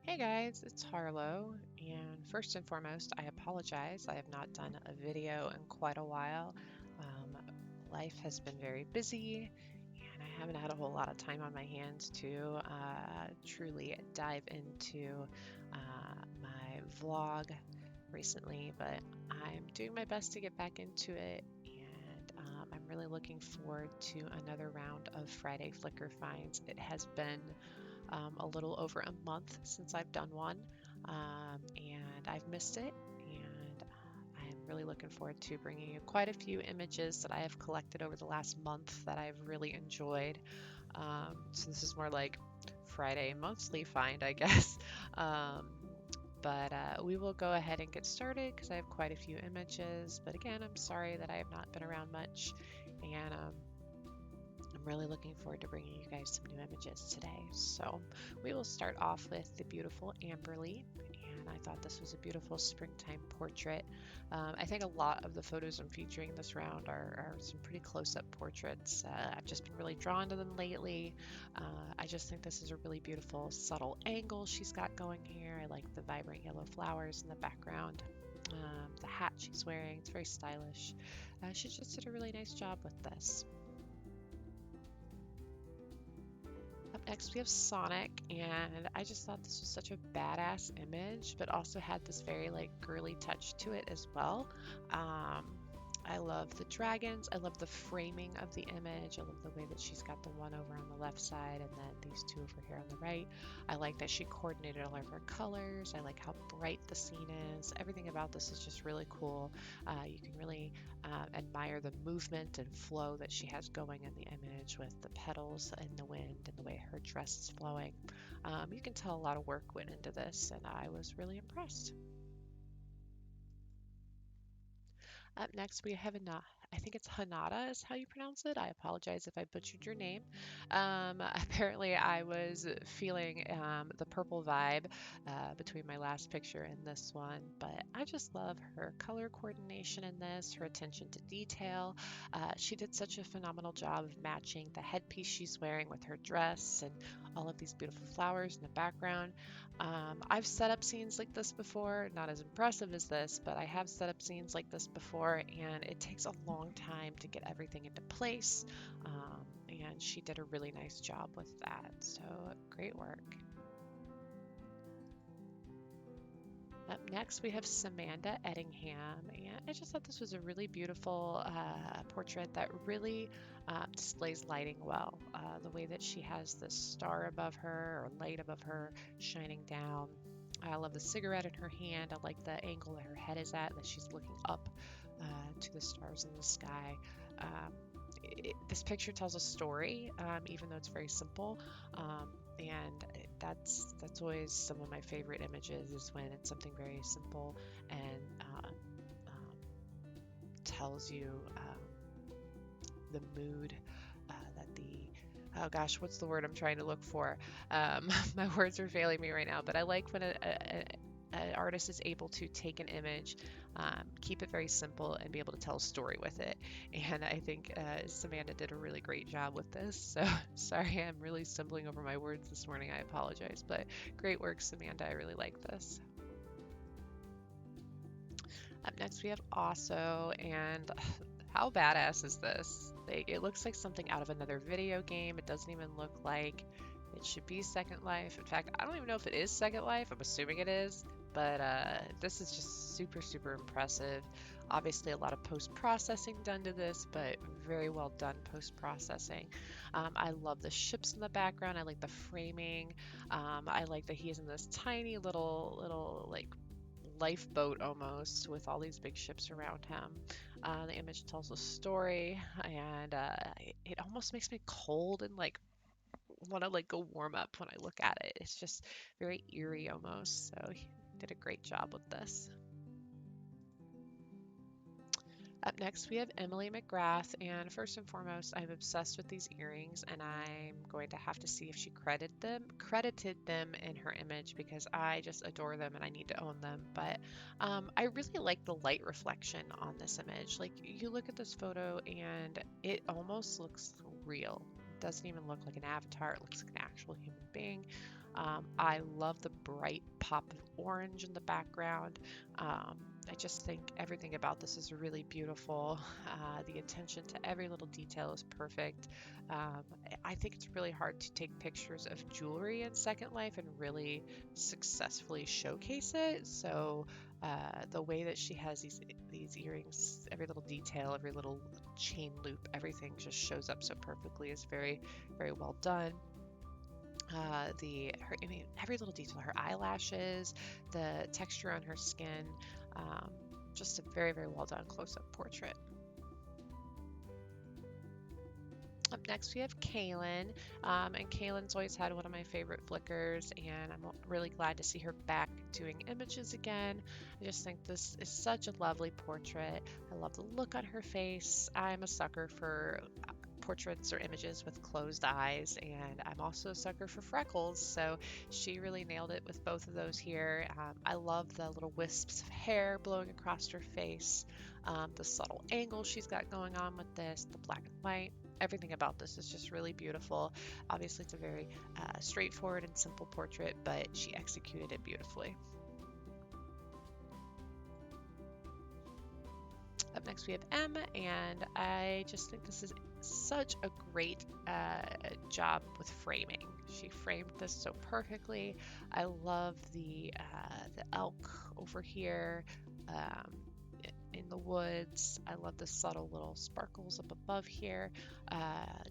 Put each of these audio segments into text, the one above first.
Hey guys, it's Harlow, and first and foremost, I apologize. I have not done a video in quite a while. Um, Life has been very busy, and I haven't had a whole lot of time on my hands to truly dive into my vlog recently, but I'm doing my best to get back into it, and I'm really looking forward to another round of Friday Flickr Finds. It has been a little over a month since I've done one, and I've missed it. And I'm really looking forward to bringing you quite a few images that I have collected over the last month that I've really enjoyed. So this is more like Friday monthly find, I guess. Um, but we will go ahead and get started because I have quite a few images. But again, I'm sorry that I have not been around much, and I'm really looking forward to bringing you guys some new images today. So we will start off with the beautiful Amberly, and I thought this was a beautiful springtime portrait. I think a lot of the photos I'm featuring this round are some pretty close-up portraits. I've just been really drawn to them lately. I just think this is a really beautiful subtle angle she's got going here. I like the vibrant yellow flowers in the background. The hat she's wearing, it's very stylish. She just did a really nice job with this. Up next, we have Sonic, and I just thought this was such a badass image, but also had this very like girly touch to it as well. I love the dragons. I love the framing of the image. I love the way that she's got the one over on the left side and then these two over here on the right. I like that she coordinated all of her colors. I like how bright the scene is. Everything about this is just really cool. You can really admire the movement and flow that she has going in the image with the petals in the wind and the way her dress is flowing. You can tell a lot of work went into this, and I was really impressed. Up next, we have I think it's Hinata is how you pronounce it. I apologize if I butchered your name. Apparently, I was feeling the purple vibe between my last picture and this one, but I just love her color coordination in this, her attention to detail. She did such a phenomenal job of matching the headpiece she's wearing with her dress and all of these beautiful flowers in the background. I've set up scenes like this before, not as impressive as this, but I have set up scenes like this before, and it takes a long time to get everything into place. And she did a really nice job with that, so great work. Up next, we have Samanda Eddingham, and I just thought this was a really beautiful portrait that really displays lighting well. The way that she has this star above her or light above her shining down. I love the cigarette in her hand. I like the angle that her head is at, that she's looking up to the stars in the sky. This picture tells a story, even though it's very simple. And that's always some of my favorite images is when it's something very simple and tells you the mood that the oh gosh, what's the word I'm trying to look for? My words are failing me right now, but I like when an artist is able to take an image, keep it very simple, and be able to tell a story with it. And I think Samanda did a really great job with this. So sorry, I'm really stumbling over my words this morning. I apologize, but great work, Samanda. I really like this. Up next, we have Also, and how badass is this? It looks like something out of another video game. It doesn't even look like it should be Second Life. In fact, I don't even know if it is Second Life. I'm assuming it is, but this is just super, super impressive. Obviously, a lot of post-processing done to this, but very well done post-processing. I love the ships in the background. I like the framing. I like that he is in this tiny little like lifeboat almost with all these big ships around him. The image tells a story, and it almost makes me cold and like want to like go warm up when I look at it. It's just very eerie almost. So he did a great job with this. Up next, we have Emily McGrath, and first and foremost, I'm obsessed with these earrings, and I'm going to have to see if she credited them in her image because I just adore them and I need to own them. But I really like the light reflection on this image. Like you look at this photo and it almost looks real. It doesn't even look like an avatar. It looks like an actual human being. I love the bright pop of orange in the background. I just think everything about this is really beautiful. The attention to every little detail is perfect. Um, I think it's really hard to take pictures of jewelry in Second Life and really successfully showcase it. So the way that she has these earrings, every little detail, every little chain loop, everything just shows up so perfectly is very, very well done. I mean, every little detail, her eyelashes, the texture on her skin, um, just a very, very well done close-up portrait. Up next, we have Kaelyn, and Kaelyn's always had one of my favorite Flickrs, and I'm really glad to see her back doing images again. I just think this is such a lovely portrait. I love the look on her face. I'm a sucker for portraits or images with closed eyes, and I'm also a sucker for freckles, so she really nailed it with both of those here. I love the little wisps of hair blowing across her face, the subtle angle she's got going on with this, the black and white. Everything about this is just really beautiful. Obviously, it's a very straightforward and simple portrait, but she executed it beautifully. Up next, we have M, and I just think this is such a great job with framing. She framed this so perfectly. I love the elk over here in the woods. I love the subtle little sparkles up above here.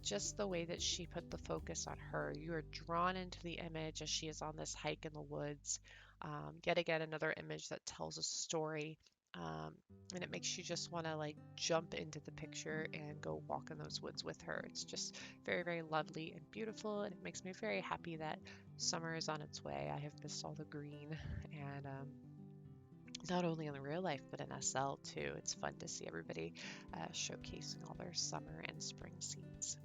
Just the way that she put the focus on her. You are drawn into the image as she is on this hike in the woods. Yet again, another image that tells a story. Um, and it makes you just want to like jump into the picture and go walk in those woods with her. It's just very, very lovely and beautiful, and it makes me very happy that summer is on its way. I have missed all the green, and not only in the real life but in SL too. It's fun to see everybody showcasing all their summer and spring scenes.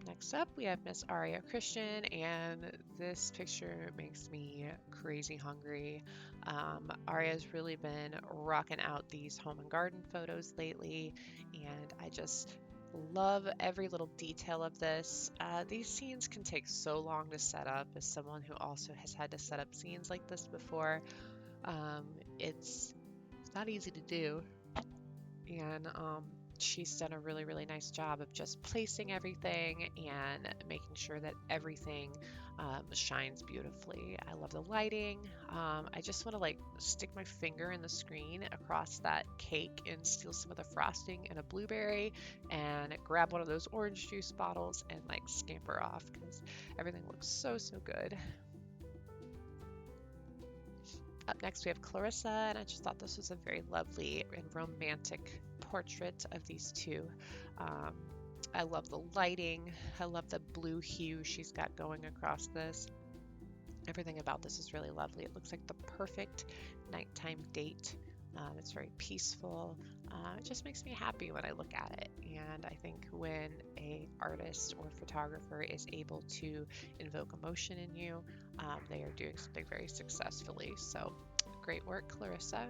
Next up, we have Miss Aria Christen, and this picture makes me crazy hungry. Aria's really been rocking out these home and garden photos lately, and I just love every little detail of this. These scenes can take so long to set up as someone who also has had to set up scenes like this before. Um, it's not easy to do, and she's done a really, really nice job of just placing everything and making sure that everything shines beautifully. I love the lighting. I just want to like stick my finger in the screen across that cake and steal some of the frosting and a blueberry and grab one of those orange juice bottles and like scamper off because everything looks so, so good. Up next, we have Clarrissa, and I just thought this was a very lovely and romantic portrait of these two. Um, I love the lighting. I love the blue hue she's got going across this. Everything about this is really lovely. It looks like the perfect nighttime date. It's very peaceful. It just makes me happy when I look at it. And I think when an artist or photographer is able to invoke emotion in you, they are doing something very successfully. So great work, Clarrissa.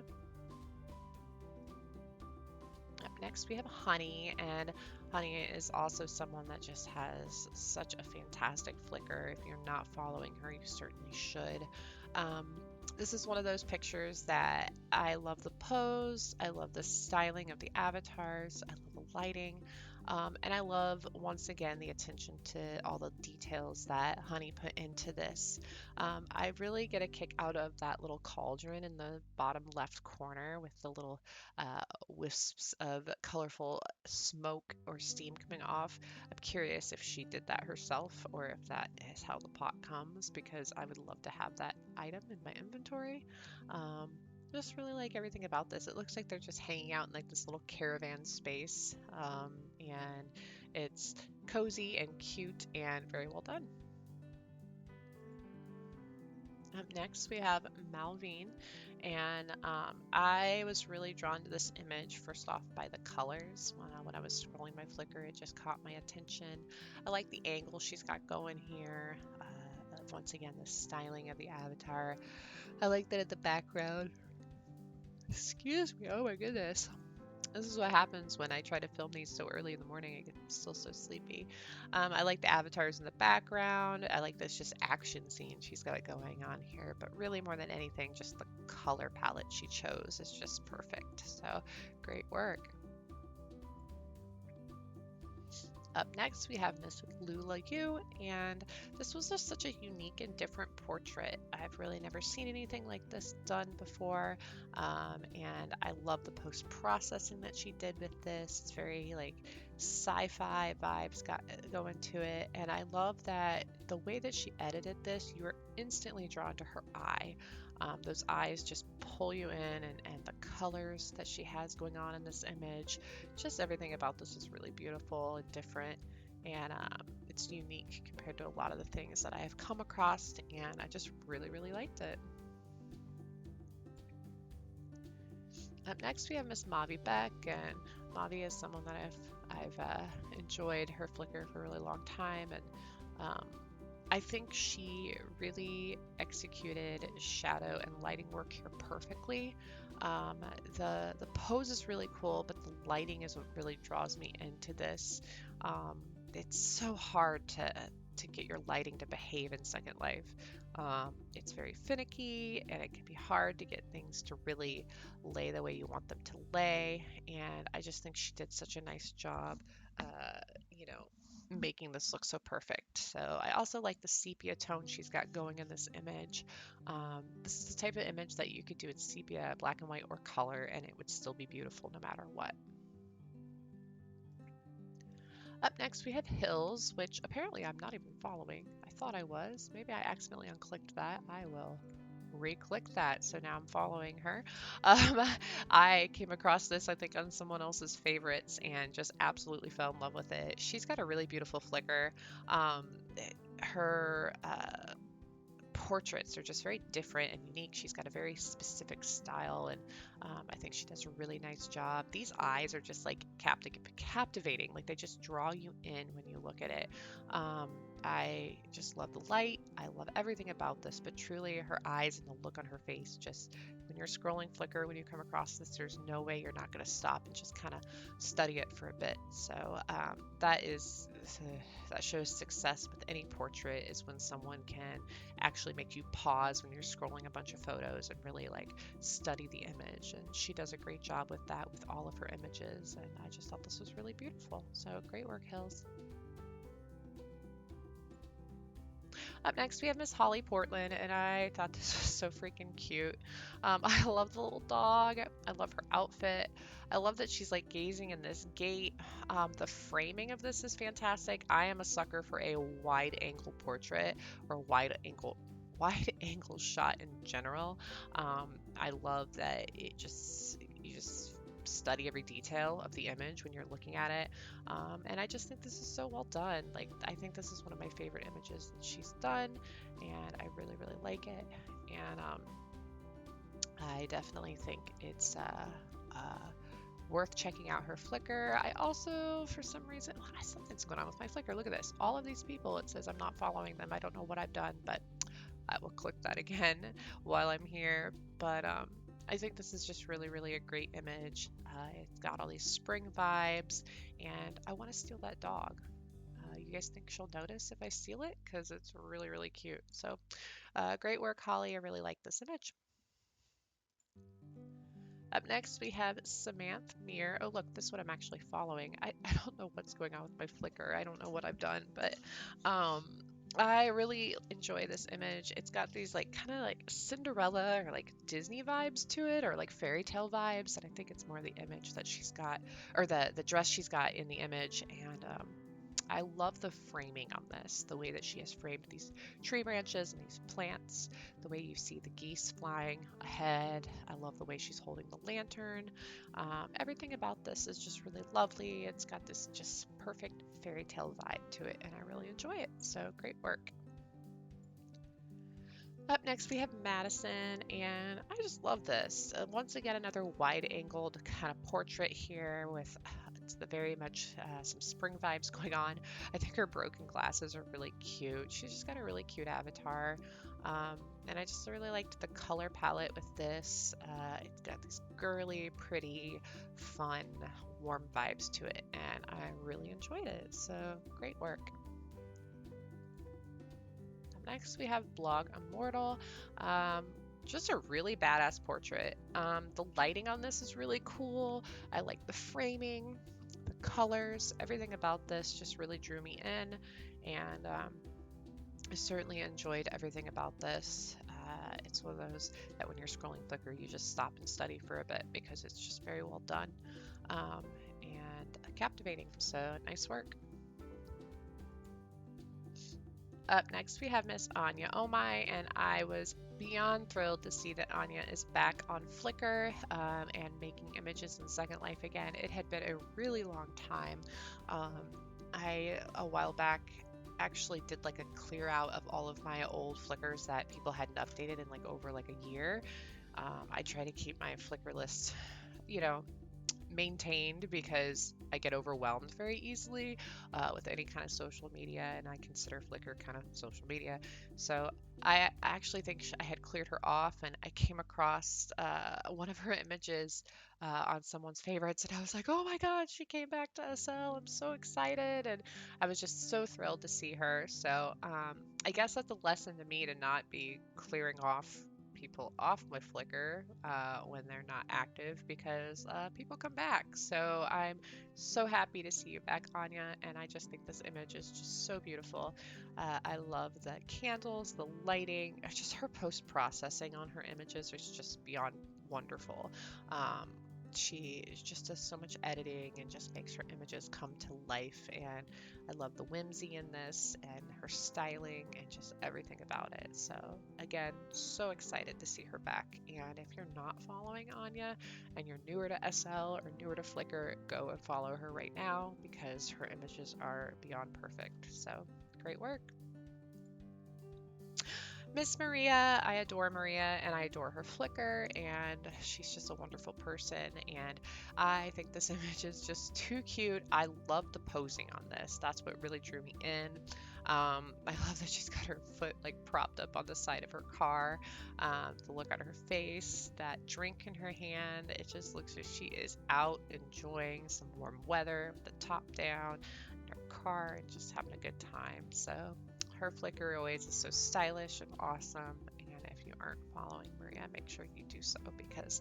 Up next, we have Honey, and Honey is also someone that just has such a fantastic Flickr. If you're not following her, you certainly should. This is one of those pictures that I love the pose, I love the styling of the avatars, I love the lighting, and I love, once again, the attention to all the details that Honey put into this. I really get a kick out of that little cauldron in the bottom left corner with the little wisps of colorful smoke or steam coming off. I'm curious if she did that herself or if that is how the pot comes, because I would love to have that item in my inventory. Just really like everything about this. It looks like they're just hanging out in like this little caravan space, and it's cozy and cute and very well done. Up next, we have Malvene, and I was really drawn to this image first off by the colors. When I was scrolling my Flickr, it just caught my attention. I like the angle she's got going here. Once again, the styling of the avatar. I like that at the background. Excuse me, oh my goodness. This is what happens when I try to film these so early in the morning. I get still so sleepy. I like the avatars in the background. I like this just action scene she's got going on here. But really, more than anything, just the color palette she chose is just perfect. So great work. Up next, we have Miss Lula Yue, and this was just such a unique and different portrait. I've really never seen anything like this done before, and I love the post-processing that she did with this. It's very like sci-fi vibes got going to it, and I love that the way that she edited this, you were instantly drawn to her eye. Those eyes just pull you in, and the colors that she has going on in this image, just everything about this is really beautiful and different, and it's unique compared to a lot of the things that I have come across, and I just really, really liked it. Up next, we have Miss Mavi Beck, and Mavi is someone that I've enjoyed her Flickr for a really long time, and um, I think she really executed shadow and lighting work here perfectly. Um, the pose is really cool, but the lighting is what really draws me into this. It's so hard to get your lighting to behave in Second Life. It's very finicky, and it can be hard to get things to really lay the way you want them to lay. And I just think she did such a nice job, you know, making this look so perfect. So I also like the sepia tone she's got going in this image. This is the type of image that you could do in sepia, black and white, or color, and it would still be beautiful no matter what. Up next, we have Hill.S, which apparently I'm not even following. I thought I was. Maybe I accidentally unclicked that. I will re-click that, so now I'm following her. Um, I came across this, I think, on someone else's favorites and just absolutely fell in love with it. She's got a really beautiful Flickr. Um, her portraits are just very different and unique. She's got a very specific style, and I think she does a really nice job. These eyes are just like captivating, like they just draw you in when you look at it. I just love the light. I love everything about this, but truly her eyes and the look on her face, just when you're scrolling Flickr, when you come across this, there's no way you're not going to stop and just kind of study it for a bit. So that shows success with any portrait, is when someone can actually make you pause when you're scrolling a bunch of photos and really like study the image. And she does a great job with that with all of her images. And I just thought this was really beautiful. So great work, Hills. Up next, we have Miss Holly Portland, and I thought this was so freaking cute. I love the little dog. I love her outfit. I love that she's like gazing in this gate. The framing of this is fantastic. I am a sucker for a wide angle portrait, or wide angle shot in general. I love that you just study every detail of the image when you're looking at it. And I just think this is so well done. Like, I think this is one of my favorite images that she's done, and I really, really like it. And I definitely think it's worth checking out her Flickr. I also, for some reason, something's going on with my Flickr. Look at this. All of these people, it says I'm not following them. I don't know what I've done, but I will click that again while I'm here. But I think this is just really, really a great image. It's got all these spring vibes, and I want to steal that dog. You guys think she'll notice if I steal it? Because it's really, really cute. So great work, Holly. I really like this image. Up next, we have Samantha Mir. Oh, look, this is what I'm actually following. I don't know what's going on with my Flickr. I don't know what I've done, but um, I really enjoy this image. It's got these like kind of like Cinderella or like Disney vibes to it, or like fairy tale vibes. And I think it's more the image that she's got, or the dress she's got in the image. And I love the framing on this, the way that she has framed these tree branches and these plants, the way you see the geese flying ahead. I love the way she's holding the lantern. Everything about this is just really lovely. It's got this just perfect fairy tale vibe to it, and I really enjoy it. So great work. Up next, we have Madison, and I just love this. Once again, another wide-angled kind of portrait here with it's the very much some spring vibes going on. I think her broken glasses are really cute. She's just got a really cute avatar. Um, And I just really liked the color palette with this. It's got these girly, pretty, fun, warm vibes to it, and I really enjoyed it. So great work. Next, we have Blog Immortal. Just a really badass portrait. The lighting on this is really cool. I like the framing, the colors, everything about this just really drew me in, and I certainly enjoyed everything about this. It's one of those that when you're scrolling Flickr, you just stop and study for a bit because it's just very well done and captivating. So nice work. Up next, we have Miss Anya Omai, and I was beyond thrilled to see that Anya is back on Flickr and making images in Second Life again. It had been a really long time. A while back, actually did like a clear out of all of my old Flickrs that people hadn't updated in like over like a year. I try to keep my Flickr list, you know, maintained because I get overwhelmed very easily with any kind of social media, and I consider Flickr kind of social media. So I actually think I had cleared her off, and I came across one of her images on someone's favorites, and I was like, oh my God, she came back to SL. I'm so excited, and I was just so thrilled to see her. So I guess that's a lesson to me to not be clearing off people off my Flickr when they're not active because people come back. So I'm so happy to see you back, Anya, and I just think this image is just so beautiful. I love the candles, the lighting, just her post-processing on her images is just beyond wonderful. She just does so much editing and just makes her images come to life, and I love the whimsy in this and her styling and just everything about it. So again, so excited to see her back. And if you're not following Anya and you're newer to SL or newer to Flickr, go and follow her right now because her images are beyond perfect. So great work. Miss Maria, I adore Maria and I adore her Flickr, and she's just a wonderful person, and I think this image is just too cute. I love the posing on this. That's what really drew me in. I love that she's got her foot like propped up on the side of her car, the look on her face, that drink in her hand. It just looks as she is out enjoying some warm weather with the top down in her car and just having a good time. So her Flickr always is so stylish and awesome, and if you aren't following Maria, make sure you do so because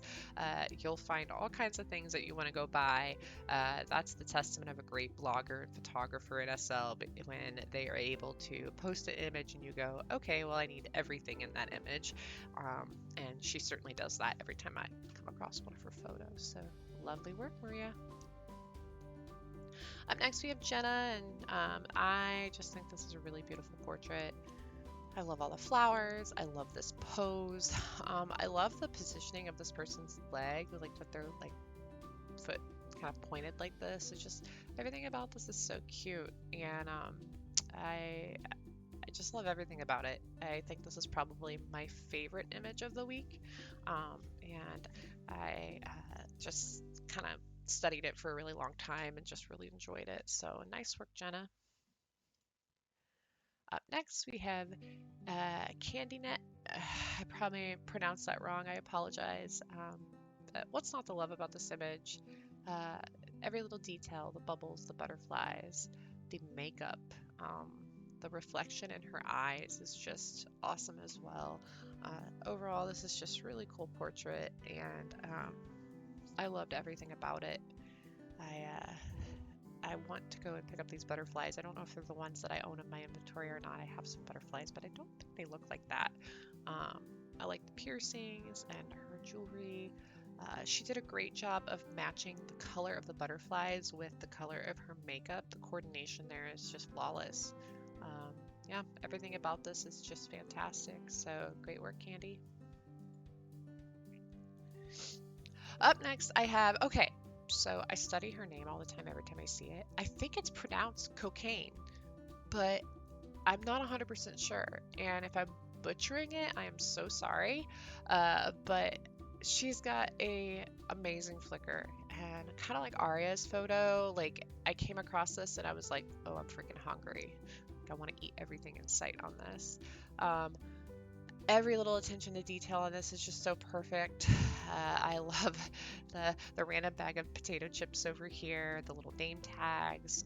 you'll find all kinds of things that you want to go buy. That's the testament of a great blogger and photographer at SL when they are able to post an image and you go, okay, well, I need everything in that image. And she certainly does that every time I come across one of her photos. So lovely work, Maria. Up next, we have Jenna, and I just think this is a really beautiful portrait. I love all the flowers. I love this pose. I love the positioning of this person's leg, like with their like foot kind of pointed like this. It's just everything about this is so cute, and I just love everything about it. I think this is probably my favorite image of the week, and I just kind of studied it for a really long time and just really enjoyed it. So nice work, Jenna. Up next, we have CandyNet. I probably pronounced that wrong. I apologize. But what's not to love about this image? Uh, every little detail, the bubbles, the butterflies, the makeup, the reflection in her eyes is just awesome as well. Overall, this is just really cool portrait, and I loved everything about it. I want to go and pick up these butterflies. I don't know if they're the ones that I own in my inventory or not. I have some butterflies, but I don't think they look like that. I like the piercings and her jewelry. She did a great job of matching the color of the butterflies with the color of her makeup. The coordination there is just flawless. Yeah, everything about this is just fantastic. So great work, Candy. Up next, I have, okay, so I study her name all the time, every time I see it. I think it's pronounced cocaine, but I'm not 100% sure. And if I'm butchering it, I am so sorry. But she's got a amazing Flickr, and kind of like Aria's photo, like I came across this and I was like, oh, I'm freaking hungry. Like, I want to eat everything in sight on this. Every little attention to detail on this is just so perfect. I love the random bag of potato chips over here, the little name tags.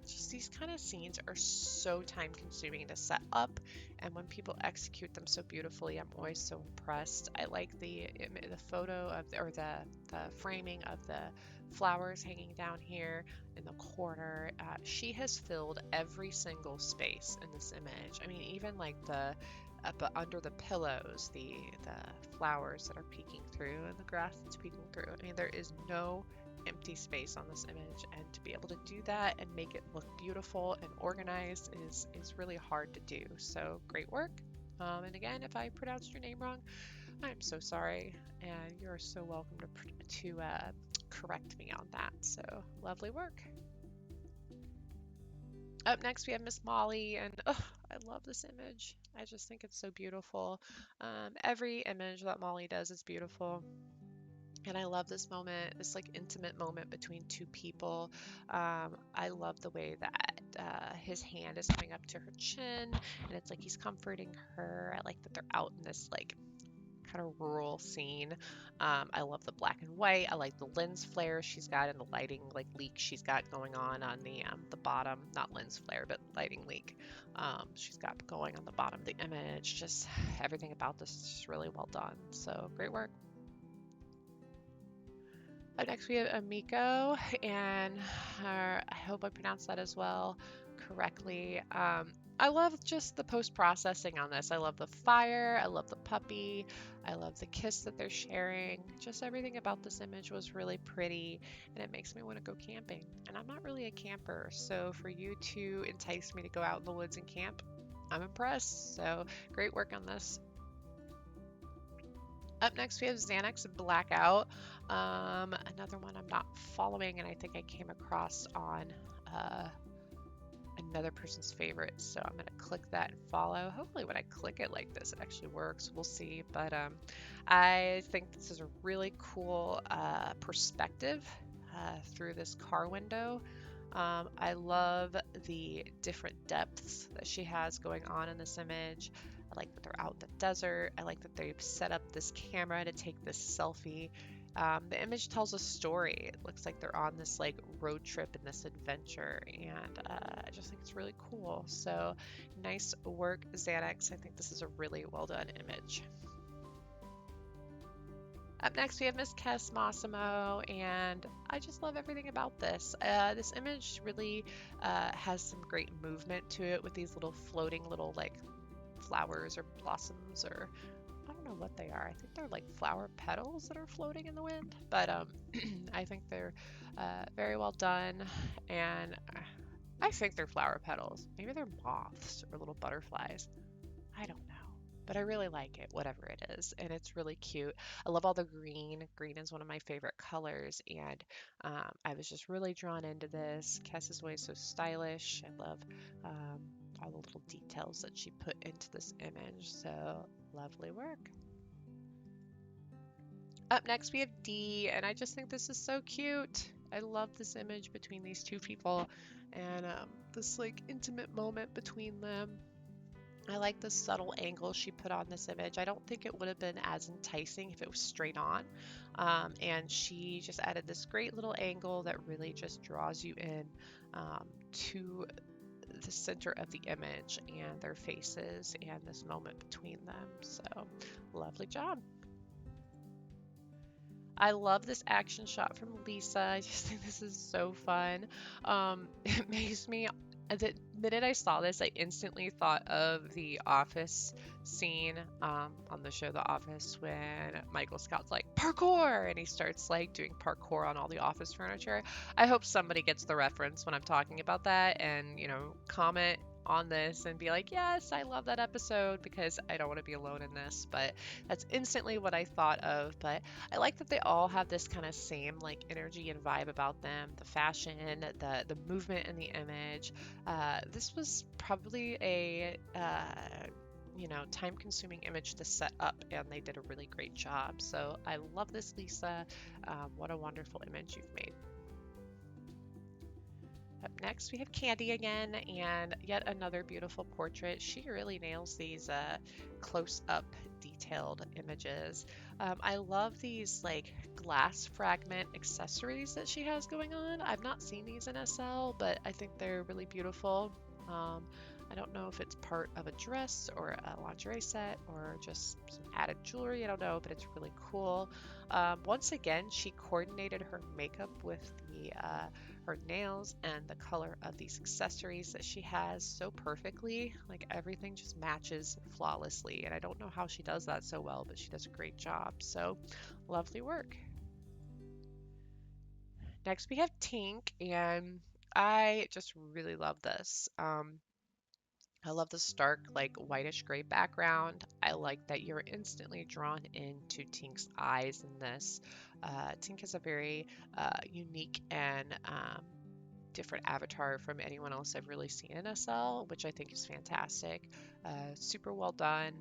Just these kind of scenes are so time consuming to set up, and when people execute them so beautifully, I'm always so impressed. I like the photo of or the framing of the flowers hanging down here in the corner. She has filled every single space in this image. I mean, even like the up under the pillows, the flowers that are peeking through and the grass that's peeking through. I mean, there is no empty space on this image, and to be able to do that and make it look beautiful and organized is really hard to do. So great work. And again, if I pronounced your name wrong, I'm so sorry, and you're so welcome to correct me on that. So lovely work. Up next, we have Miss Molly, and oh, I love this image. I just think it's so beautiful. Every image that Molly does is beautiful. And I love this moment, this like intimate moment between two people. I love the way that his hand is coming up to her chin, and it's like he's comforting her. I like that they're out in this like kind of rural scene. I love the black and white. I like the lens flare she's got and the lighting like leak she's got going on the bottom, not lens flare, but lighting leak she's got going on the bottom of the image. Just everything about this is just really well done. So great work. Up next we have Amiko, and I hope I pronounced that as well correctly. I love just the post-processing on this. I love the fire, I love the puppy, I love the kiss that they're sharing. Just everything about this image was really pretty, and it makes me want to go camping. And I'm not really a camper, so for you to entice me to go out in the woods and camp, I'm impressed. So great work on this. Up next, we have Xanax and Blackout. Another one I'm not following, and I think I came across on another person's favorite. So I'm going to click that and follow. Hopefully when I click it like this, it actually works. We'll see. But I think this is a really cool perspective through this car window. I love the different depths that she has going on in this image. I like that they're out in the desert. I like that they've set up this camera to take this selfie. The image tells a story. It looks like they're on this like road trip and this adventure, and I just think it's really cool. So nice work, Xanax. I think this is a really well done image. Up next, we have Miss Kes Massimo, and I just love everything about this. This image really has some great movement to it with these little floating little like flowers or blossoms, or I don't know what they are. I think they're like flower petals that are floating in the wind, but I think they're very well done, and I think they're flower petals. Maybe they're moths or little butterflies. I don't know. But I really like it, whatever it is, and it's really cute. I love all the green. Green is one of my favorite colors, and I was just really drawn into this. Kes is always so stylish. I love all the little details that she put into this image, so lovely work. Up next, we have D, and I just think this is so cute. I love this image between these two people, and this like intimate moment between them. I like the subtle angle she put on this image. I don't think it would have been as enticing if it was straight on. And she just added this great little angle that really just draws you in to the center of the image and their faces and this moment between them. So lovely job. I love this action shot from Lisa. I just think this is so fun. It makes me the minute I saw this, I instantly thought of the Office scene on the show The Office when Michael Scott's like parkour and he starts like doing parkour on all the office furniture. I hope somebody gets the reference when I'm talking about that and, you know, comment on this and be like, yes, I love that episode, because I don't want to be alone in this. But that's instantly what I thought of. But I like that they all have this kind of same like energy and vibe about them, the fashion, the movement in the image. This was probably a you know, time-consuming image to set up, and they did a really great job. So I love this, Lisa. What a wonderful image you've made. Up next, we have Candy again, and yet another beautiful portrait. She really nails these close-up detailed images. I love these like glass fragment accessories that she has going on. I've not seen these in SL, but I think they're really beautiful. Um, I don't know if it's part of a dress or a lingerie set or just some added jewelry. I don't know, but it's really cool. Once again, she coordinated her makeup with her nails and the color of these accessories that she has so perfectly. Like everything just matches flawlessly. And I don't know how she does that so well, but she does a great job. So lovely work. Next we have Tink, and I just really love this. I love the stark, like whitish gray background. I like that you're instantly drawn into Tink's eyes in this. Tink has a very unique and different avatar from anyone else I've really seen in SL, which I think is fantastic. Super well done.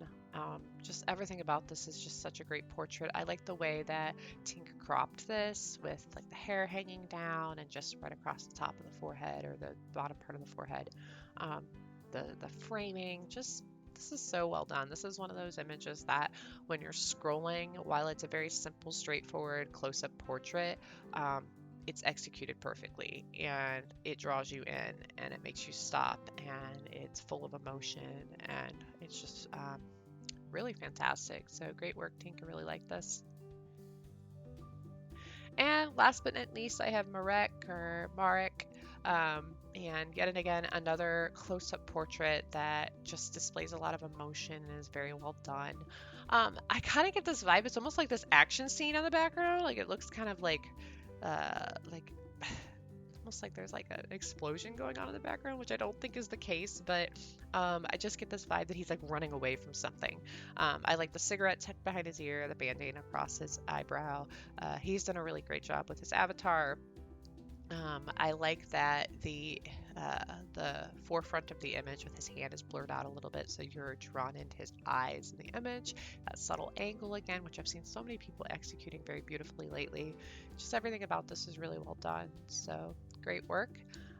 Just everything about this is just such a great portrait. I like the way that Tink cropped this with like the hair hanging down and just right across the top of the forehead or the bottom part of the forehead. Um, the framing, just this is so well done. This is one of those images that when you're scrolling, while it's a very simple, straightforward close-up portrait, it's executed perfectly and it draws you in and it makes you stop and it's full of emotion and it's just really fantastic. So great work, Tink. I really like this. And last but not least, I have Marek, and yet and again, another close-up portrait that just displays a lot of emotion and is very well done. I kind of get this vibe. It's almost like this action scene in the background. Like it looks kind of like almost like there's like an explosion going on in the background, which I don't think is the case, but I just get this vibe that he's like running away from something. I like the cigarette tucked behind his ear, the band-aid across his eyebrow. He's done a really great job with his avatar. I like that the forefront of the image with his hand is blurred out a little bit, so you're drawn into his eyes in the image. That subtle angle again, which I've seen so many people executing very beautifully lately. Just everything about this is really well done. So great work.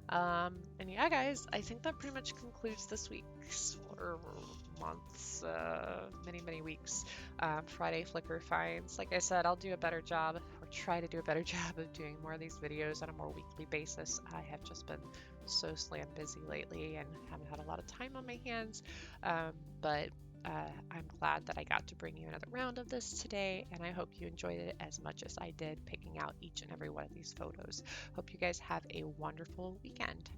And yeah, guys, I think that pretty much concludes this week's or months, many weeks. Friday Flickr Finds. Like I said, I'll do a better job or try to do a better job of doing more of these videos on a more weekly basis. I have just been so slam busy lately and haven't had a lot of time on my hands. But I'm glad that I got to bring you another round of this today, and I hope you enjoyed it as much as I did picking out each and every one of these photos. Hope you guys have a wonderful weekend.